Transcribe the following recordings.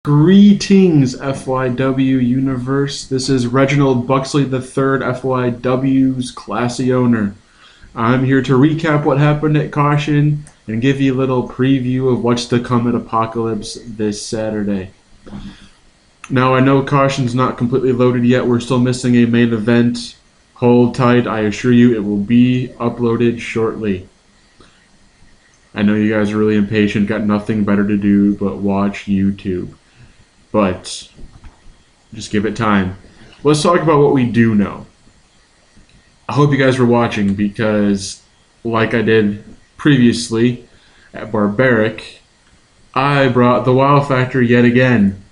Greetings, FYW universe. This is Reginald Buxely III, FYW's classy owner. I'm here to recap what happened at Caution and give you a little preview of what's to come at Apocalypse this Saturday. Now, I know Caution's not completely loaded yet. We're still missing a main event. Hold tight. I assure you it will be uploaded shortly. I know you guys are really impatient, got nothing better to do but watch YouTube. But just give it time. Let's talk about what we do know. I hope you guys were watching because, like I did previously at Barbaric, I brought the wow factor yet again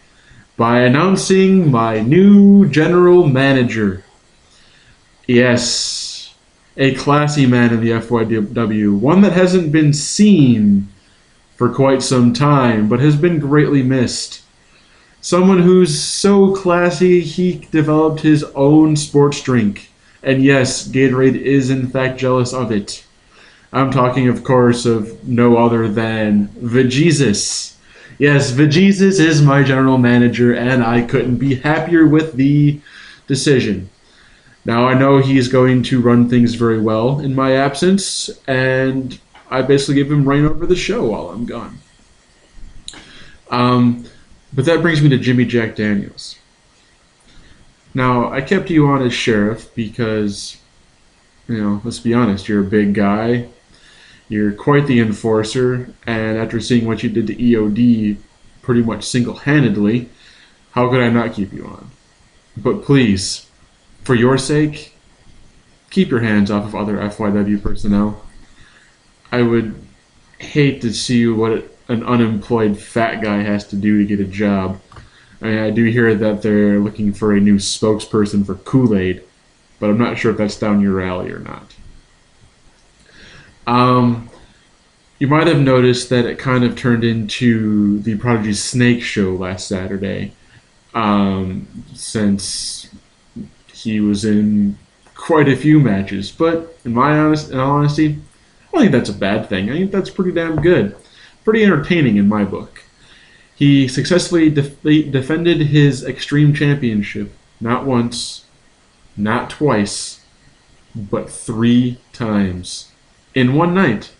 by announcing my new general manager. Yes, a classy man in the FYW, one that hasn't been seen for quite some time, but has been greatly missed. Someone who's so classy, he developed his own sports drink. And yes, Gatorade is in fact jealous of it. I'm talking, of course, of no other than Vajesus. Yes, Vajesus is my general manager, and I couldn't be happier with the decision. Now, I know he's going to run things very well in my absence, and I basically give him reign over the show while I'm gone. But that brings me to Jimmy Jack Daniels. Now, I kept you on as sheriff because, let's be honest, you're a big guy. You're quite the enforcer, and after seeing what you did to EOD pretty much single-handedly, how could I not keep you on? But please, for your sake, keep your hands off of other FYW personnel. I would hate to see what an unemployed fat guy has to do to get a job. I mean, I do hear that they're looking for a new spokesperson for Kool-Aid, but I'm not sure if that's down your alley or not. You might have noticed that it kind of turned into the Prodigy Snake show last Saturday, since he was in quite a few matches. But in all honesty, I don't think that's a bad thing. I think that's pretty damn good. Pretty entertaining in my book. He successfully defended his Extreme Championship not once, not twice, but 3 times in one night.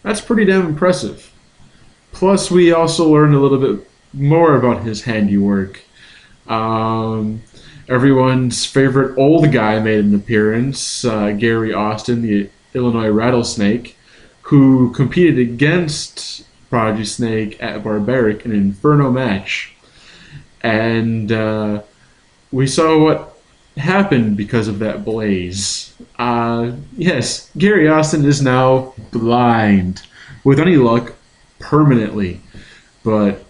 That's pretty damn impressive. Plus, we also learned a little bit more about his handiwork. Everyone's favorite old guy made an appearance, Gary Austin, the Illinois Rattlesnake, who competed against Prodigy Snake at Barbaric in an Inferno match. And we saw what happened because of that blaze. Yes, Gary Austin is now blind. With any luck, permanently. But,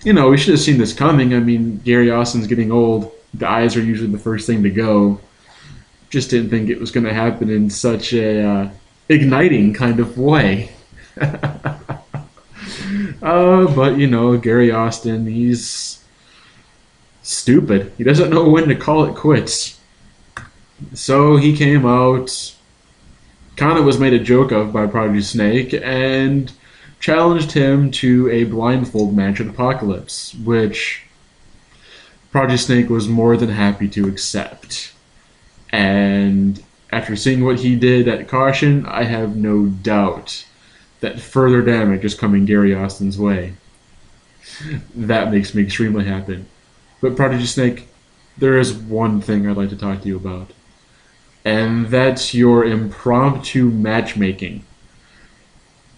we should have seen this coming. I mean, Gary Austin's getting old. The eyes are usually the first thing to go. Just didn't think it was going to happen in such a igniting kind of way. But, Gary Austin, he's stupid. He doesn't know when to call it quits. So he came out, kind of was made a joke of by Prodigy Snake, and challenged him to a blindfold match at Apocalypse, which Prodigy Snake was more than happy to accept. And after seeing what he did at Caution, I have no doubt that further damage is coming Gary Austin's way. That makes me extremely happy. But Prodigy Snake, there is one thing I'd like to talk to you about. And that's your impromptu matchmaking.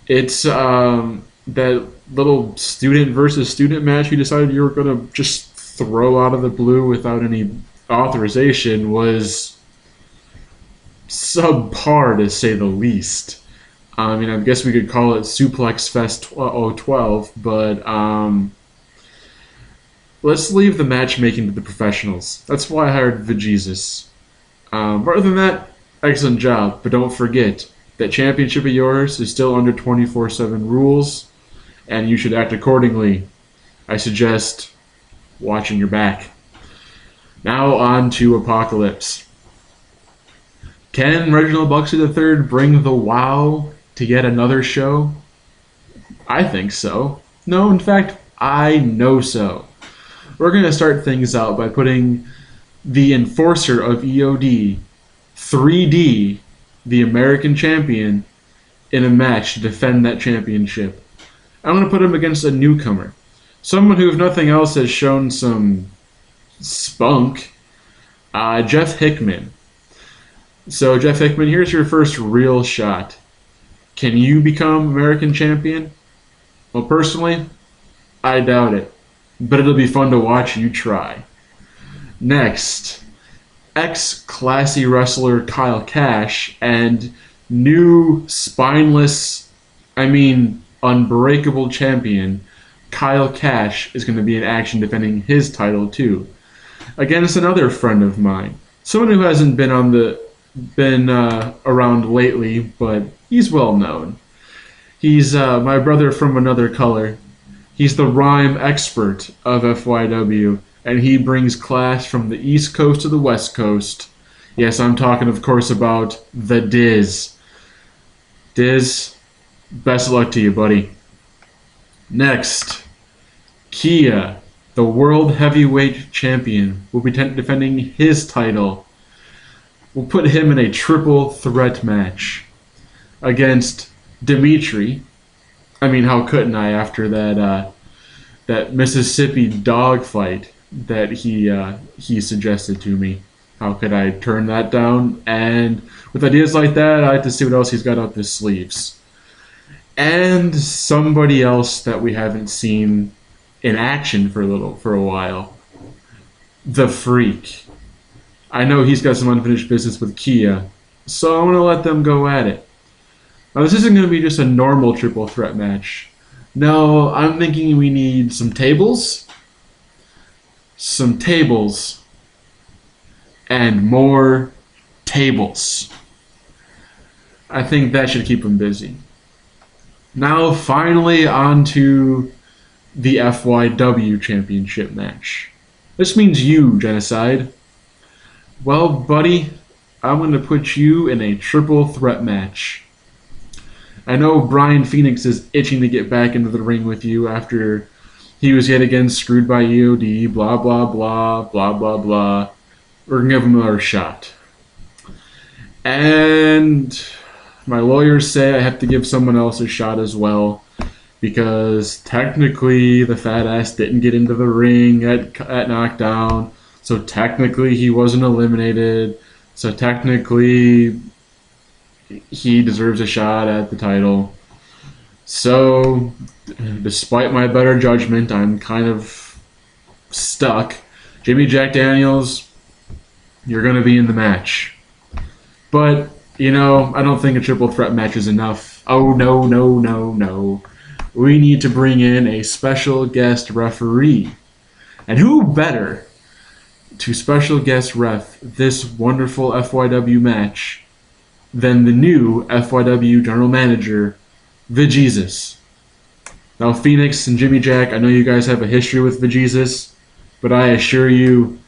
It's that little student versus student match you decided you were going to just throw out of the blue without any authorization was subpar, to say the least. I mean, I guess we could call it Suplex Fest 012, but let's leave the matchmaking to the professionals. That's why I hired Vajesus. Other than that, excellent job, but don't forget, that championship of yours is still under 24/7 rules, and you should act accordingly. I suggest watching your back. Now on to Apocalypse. Can Reginald Buxely III bring the wow to yet another show? I think so. No, in fact, I know so. We're going to start things out by putting the enforcer of EOD, 3D, the American champion, in a match to defend that championship. I'm going to put him against a newcomer. Someone who, if nothing else, has shown some spunk. Jeff Hickman. So, Jeff Hickman, here's your first real shot. Can you become American champion? Well, personally, I doubt it. But it'll be fun to watch you try. Next, ex-classy wrestler Kyle Cash and new spineless, unbreakable champion Kyle Cash is going to be in action defending his title too, against another friend of mine, someone who hasn't been around lately, but he's well known. He's my brother from another color. He's the rhyme expert of FYW, and he brings class from the East Coast to the West Coast. Yes, I'm talking, of course, about the Diz. Diz, best of luck to you, buddy. Next, Kia, the World Heavyweight Champion, will be defending his title. We'll put him in a triple threat match against Dimitri. How couldn't I after that Mississippi dog fight that he suggested to me? How could I turn that down? And with ideas like that, I like to see what else he's got up his sleeves. And somebody else that we haven't seen in action for a while. The Freak. I know he's got some unfinished business with Kia, so I'm going to let them go at it. Now, this isn't going to be just a normal triple threat match. No, I'm thinking we need some tables, and more tables. I think that should keep them busy. Now, finally, on to the FYW Championship match. This means you, Genocide. Well, buddy, I'm going to put you in a triple threat match. I know Brian Phoenix is itching to get back into the ring with you after he was yet again screwed by EOD, blah, blah, blah, blah, blah, blah. We're going to give him another shot. And my lawyers say I have to give someone else a shot as well, because technically the fat ass didn't get into the ring at Knockdown, so technically he wasn't eliminated, so technically he deserves a shot at the title. So, despite my better judgment, I'm kind of stuck. Jimmy Jack Daniels, you're going to be in the match. But, I don't think a triple threat match is enough. Oh, no, no, no, no. We need to bring in a special guest referee. And who better to special guest ref this wonderful FYW match than the new FYW General Manager, VJesus. Now, Phoenix and Jimmy Jack, I know you guys have a history with VJesus, but I assure you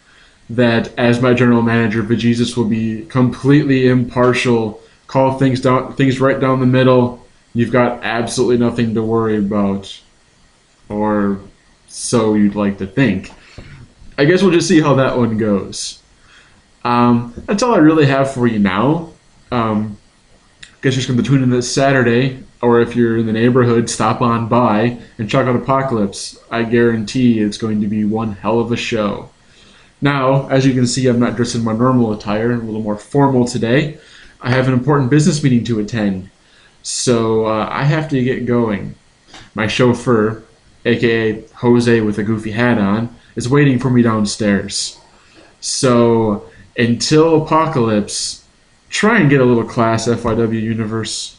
that as my General Manager, VJesus will be completely impartial, call things right down the middle. You've got absolutely nothing to worry about, or so you'd like to think. I guess we'll just see how that one goes. That's all I really have for you now. Guess you're just going to tune in this Saturday, or if you're in the neighborhood, stop on by and check out Apocalypse. I guarantee it's going to be one hell of a show. Now, as you can see, I'm not dressed in my normal attire, a little more formal today. I have an important business meeting to attend, so I have to get going. My chauffeur, aka Jose with a goofy hat on, is waiting for me downstairs. So, until Apocalypse, try and get a little class, FYW Universe.